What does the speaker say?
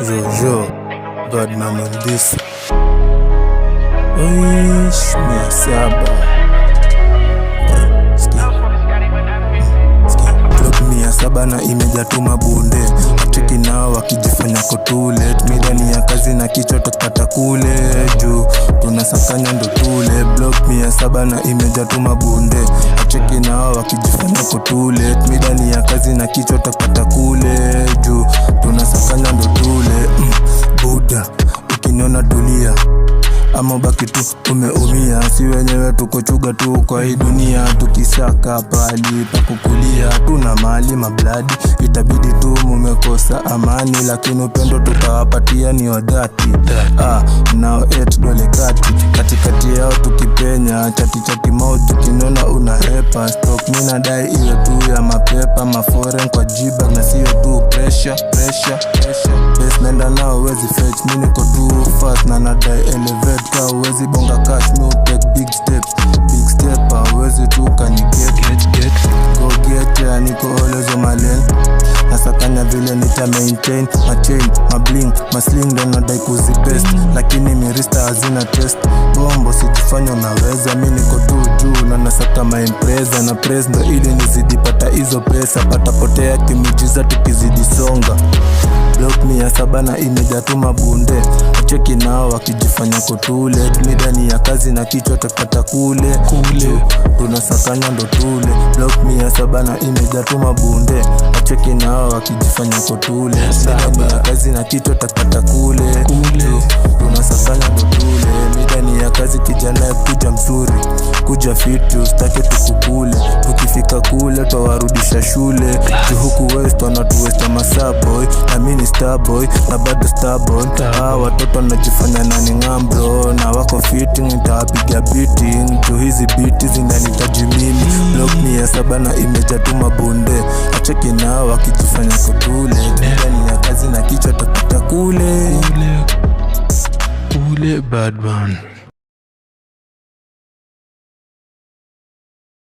Jojo, Badman on this. Oish, 700. Block 700 na imeja tu mabunde. Cheki nao wakijifanya kotule. Midani ya kazi na kichwa tukata kule. Juu tunasakanya ndo tule. Block 700 na imeja tu mabunde. Cheki nao wakijifanya kotule. Midani ya kazi na kichwa tukata kule. Juu tunasakanya ndo tule. Buda, ukiniona tulia ama baki tu umeumia. Si wenyewe tuko chuga tu kwa hii dunia. Tukisaka pali pa kukulia. Tuna mali mabladi, itabidi tu mumekosa amani. Lakini upendo tutawapatia ni wadhati. Nao 8 dole katikati yao tukipenya. Chati moja kinona unahepa. Stock mina dai iwe tu ya mapepa. Maforen kwa jiba na siyo tu pressure. Best nenda nao wezi fetch. Mini ko tu fast na nadai elevate. Ka uwezi bonga cash, me take big steps. Big step, uwezi tu kani get. Go get ya, niko always on my lane. Nasakanya vile nita maintain. My chain, my bling, my sling ndo nadai kuzibest. Lakini mirista hazina test. Bombo sijifanya unaweza. Mi niko tu juu na nasaka maimpreza. Na press ndo ili nizidi pata hizo pesa. Pata potea kimijiza tukizidi songa. Block 700 na imeja tu mabunde. Cheki nao wakijifanya kotule. Midani ya kazi na kichwa takata kule. Tunasakanya ndo tule. Block 700 na imeja tu mabunde. Cheki nao wakijifanya kotule. Midani ya kazi na kichwa takata kule. Tunasakanya ndo tule. Midani ya kazi kijana kuja mzuri. Kuja fiti ustake tukukule. Tukifika kule twawarudisha shule. Juhuku west wanatuwesta masaboy. Na mini starboy na bado starborn. Watoto najifanya nani ngambro. Na wako fitting nitawapiga beating. Tu hizi biti zinanitaji mimi. Block 700 na imeja tu mabunde. Acheki nao wakijifanya kotule. Ndani ya kazi na kichwa takata kule. Badman.